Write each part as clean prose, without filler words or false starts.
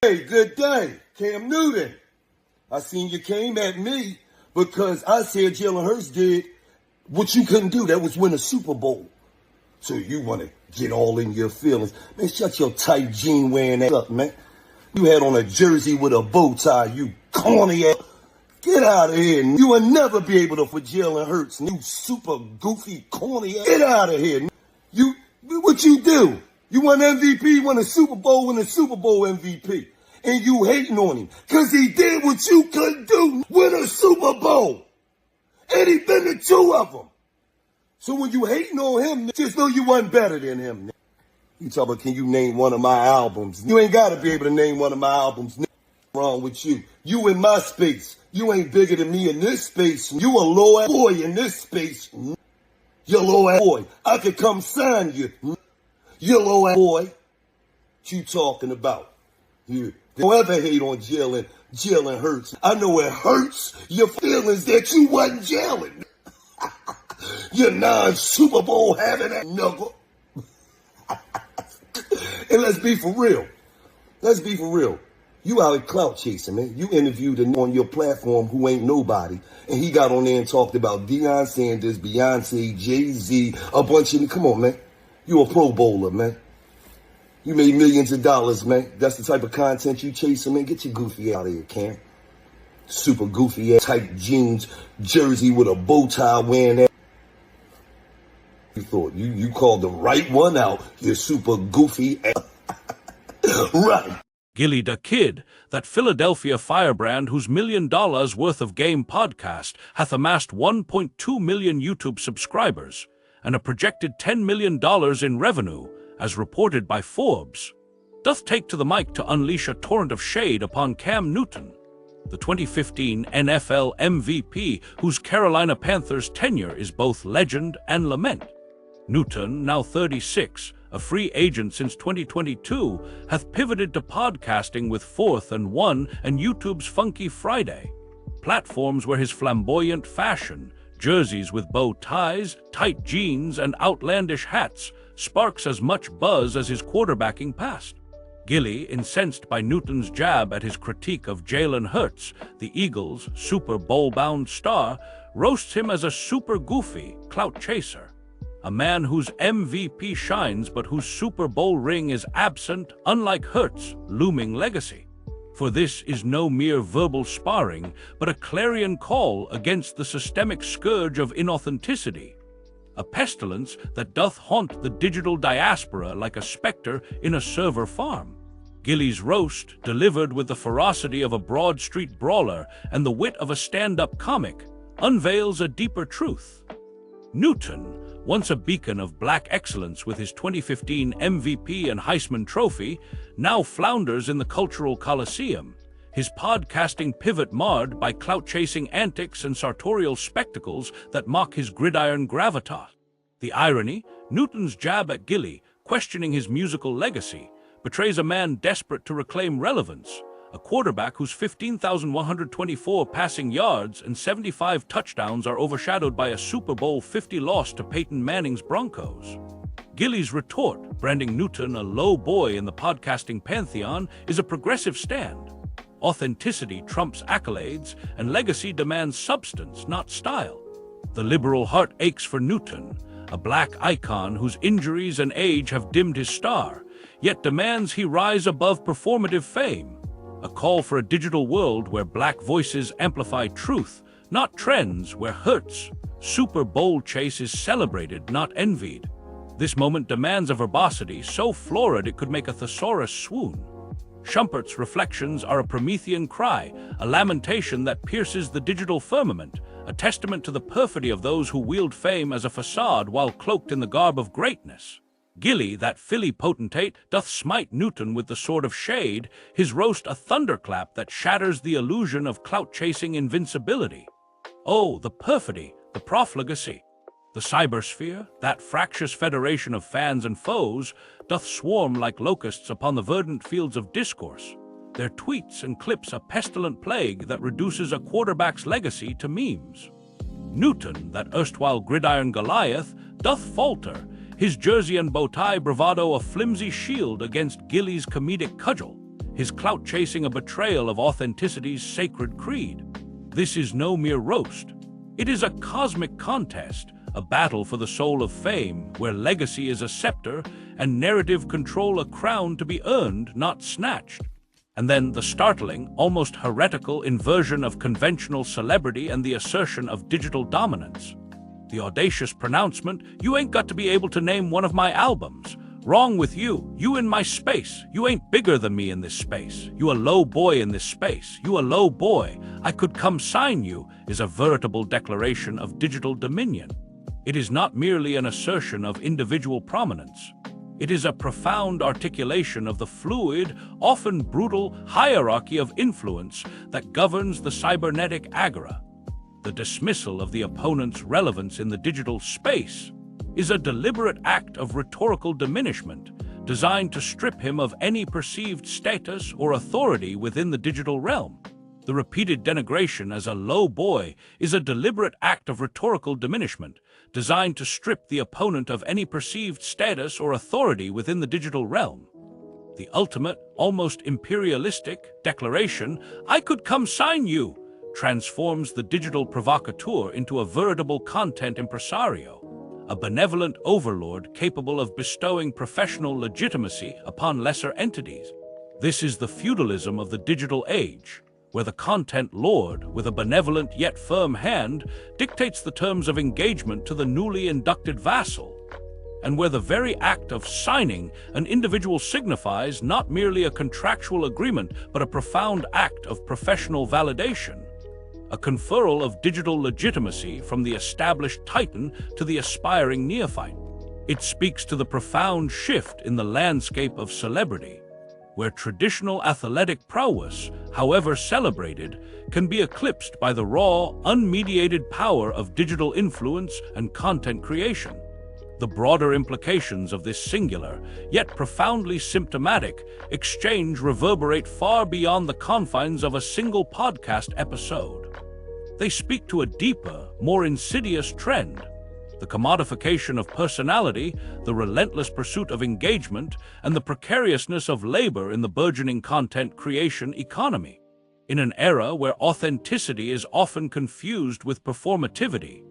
Hey, good day, Cam Newton. I seen you came at me because I said Jalen Hurts did what you couldn't do. That was win a Super Bowl. So you want to get all in your feelings. Man, shut your tight jean wearing ass up, man. You had on a jersey with a bow tie, you corny ass. Get out of here. You will never be able to for Jalen Hurts. You super goofy, corny ass. Get out of here. What you do? You won MVP, won a Super Bowl, win a Super Bowl MVP. And you hating on him. Because he did what you couldn't do, win a Super Bowl. And he been to two of them. So when you hating on him, just know you wasn't better than him. You talk about, can you name one of my albums? You ain't got to be able to name one of my albums. What's wrong with you? You in my space. You ain't bigger than me in this space. You a low-ass boy in this space. You low-ass boy. I could come sign you. You low-ass boy. What you talking about? You don't ever hate on Jalen Hurts. I know it hurts your feelings that you wasn't Jalen. You non-Super Bowl having that knuckle. And let's be for real. Let's be for real. You out at Clout chasing, man. You interviewed on your platform who ain't nobody. And he got on there and talked about Deion Sanders, Beyonce, Jay-Z, a bunch of them. Come on, man. You a Pro Bowler, man. You made millions of dollars, man. That's the type of content you chasing, man. Get your goofy out of here, Cam. Super goofy ass tight jeans, jersey with a bow tie wearing that. You thought you called the right one out. You super goofy ass. Right. Gillie the Kid, that Philadelphia firebrand whose $1 million worth of game podcast hath amassed 1.2 million YouTube subscribers and a projected $10 million in revenue, as reported by Forbes, doth take to the mic to unleash a torrent of shade upon Cam Newton, the 2015 NFL MVP whose Carolina Panthers tenure is both legend and lament. Newton, now 36, a free agent since 2022, hath pivoted to podcasting with 4th and 1 and YouTube's Funky Friday, platforms where his flamboyant fashion, jerseys with bow ties, tight jeans, and outlandish hats sparks as much buzz as his quarterbacking past. Gillie, incensed by Newton's jab at his critique of Jalen Hurts, the Eagles' Super Bowl-bound star, roasts him as a super goofy clout chaser, a man whose MVP shines but whose Super Bowl ring is absent, unlike Hurts' looming legacy. For this is no mere verbal sparring, but a clarion call against the systemic scourge of inauthenticity, a pestilence that doth haunt the digital diaspora like a specter in a server farm. Gillie's roast, delivered with the ferocity of a Broad Street brawler and the wit of a stand-up comic, unveils a deeper truth. Newton, once a beacon of black excellence with his 2015 MVP and Heisman Trophy, now flounders in the cultural coliseum, his podcasting pivot marred by clout-chasing antics and sartorial spectacles that mock his gridiron gravitas. The irony, Newton's jab at Gillie, questioning his musical legacy, betrays a man desperate to reclaim relevance, a quarterback whose 15,124 passing yards and 75 touchdowns are overshadowed by a Super Bowl 50 loss to Peyton Manning's Broncos. Gillie's retort, branding Newton a low boy in the podcasting pantheon, is a progressive stand. Authenticity trumps accolades, and legacy demands substance, not style. The liberal heart aches for Newton, a black icon whose injuries and age have dimmed his star, yet demands he rise above performative fame. A call for a digital world where black voices amplify truth, not trends, where Hurts' Super Bowl chase is celebrated, not envied. This moment demands a verbosity so florid it could make a thesaurus swoon. Schumpeter's reflections are a Promethean cry, a lamentation that pierces the digital firmament, a testament to the perfidy of those who wield fame as a facade while cloaked in the garb of greatness. Gillie, that Philly potentate, doth smite Newton with the sword of shade, his roast a thunderclap that shatters the illusion of clout-chasing invincibility. Oh, the perfidy, the profligacy! The cybersphere, that fractious federation of fans and foes, doth swarm like locusts upon the verdant fields of discourse, their tweets and clips a pestilent plague that reduces a quarterback's legacy to memes. Newton, that erstwhile gridiron Goliath, doth falter, his jersey and bow tie bravado a flimsy shield against Gillie's comedic cudgel, his clout chasing a betrayal of authenticity's sacred creed. This is no mere roast. It is a cosmic contest, a battle for the soul of fame, where legacy is a scepter and narrative control a crown to be earned, not snatched. And then the startling, almost heretical inversion of conventional celebrity and the assertion of digital dominance. The audacious pronouncement, "You ain't got to be able to name one of my albums. Wrong with you. You in my space. You ain't bigger than me in this space. You a low boy in this space. You a low boy. I could come sign you," is a veritable declaration of digital dominion. It is not merely an assertion of individual prominence. It is a profound articulation of the fluid, often brutal hierarchy of influence that governs the cybernetic agora. The dismissal of the opponent's relevance in the digital space is a deliberate act of rhetorical diminishment designed to strip him of any perceived status or authority within the digital realm. The repeated denigration as a low boy is a deliberate act of rhetorical diminishment designed to strip the opponent of any perceived status or authority within the digital realm. The ultimate, almost imperialistic declaration, "I could come sign you," transforms the digital provocateur into a veritable content impresario, a benevolent overlord capable of bestowing professional legitimacy upon lesser entities. This is the feudalism of the digital age, where the content lord, with a benevolent yet firm hand, dictates the terms of engagement to the newly inducted vassal, and where the very act of signing an individual signifies not merely a contractual agreement but a profound act of professional validation, a conferral of digital legitimacy from the established titan to the aspiring neophyte. It speaks to the profound shift in the landscape of celebrity, where traditional athletic prowess, however celebrated, can be eclipsed by the raw, unmediated power of digital influence and content creation. The broader implications of this singular, yet profoundly symptomatic, exchange reverberate far beyond the confines of a single podcast episode. They speak to a deeper, more insidious trend: the commodification of personality, the relentless pursuit of engagement, and the precariousness of labor in the burgeoning content creation economy. In an era where authenticity is often confused with performativity,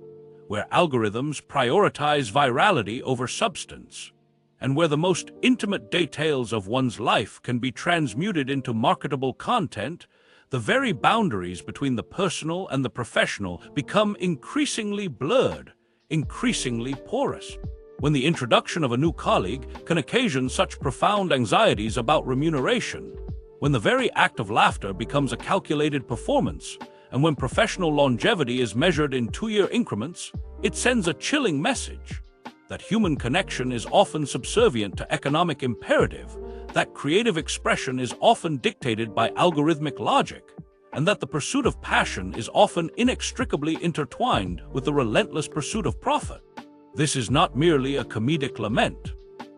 where algorithms prioritize virality over substance, and where the most intimate details of one's life can be transmuted into marketable content, the very boundaries between the personal and the professional become increasingly blurred, increasingly porous. When the introduction of a new colleague can occasion such profound anxieties about remuneration, when the very act of laughter becomes a calculated performance, and when professional longevity is measured in 2-year increments, it sends a chilling message that human connection is often subservient to economic imperative, that creative expression is often dictated by algorithmic logic, and that the pursuit of passion is often inextricably intertwined with the relentless pursuit of profit. This is not merely a comedic lament.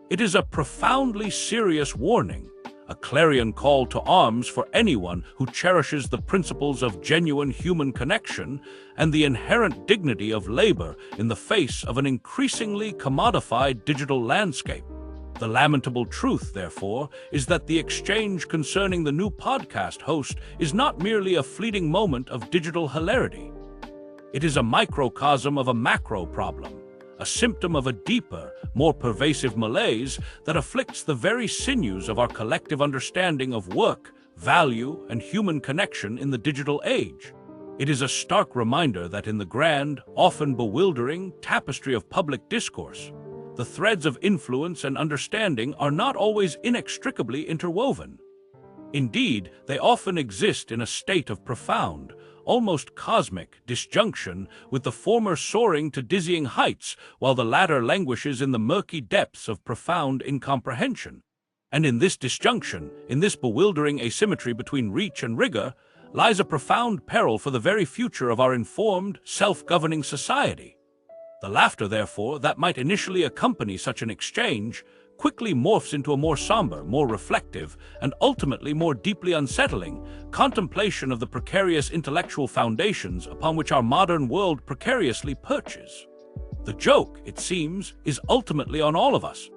It is a profoundly serious warning, a clarion call to arms for anyone who cherishes the principles of genuine human connection and the inherent dignity of labor in the face of an increasingly commodified digital landscape. The lamentable truth, therefore, is that the exchange concerning the new podcast host is not merely a fleeting moment of digital hilarity. It is a microcosm of a macro problem, a symptom of a deeper, more pervasive malaise that afflicts the very sinews of our collective understanding of work, value, and human connection in the digital age. It is a stark reminder that in the grand, often bewildering tapestry of public discourse, the threads of influence and understanding are not always inextricably interwoven. Indeed, they often exist in a state of profound, almost cosmic disjunction, with the former soaring to dizzying heights, while the latter languishes in the murky depths of profound incomprehension. And in this disjunction, in this bewildering asymmetry between reach and rigor, lies a profound peril for the very future of our informed, self-governing society. The laughter, therefore, that might initially accompany such an exchange quickly morphs into a more somber, more reflective, and ultimately more deeply unsettling contemplation of the precarious intellectual foundations upon which our modern world precariously perches. The joke, it seems, is ultimately on all of us.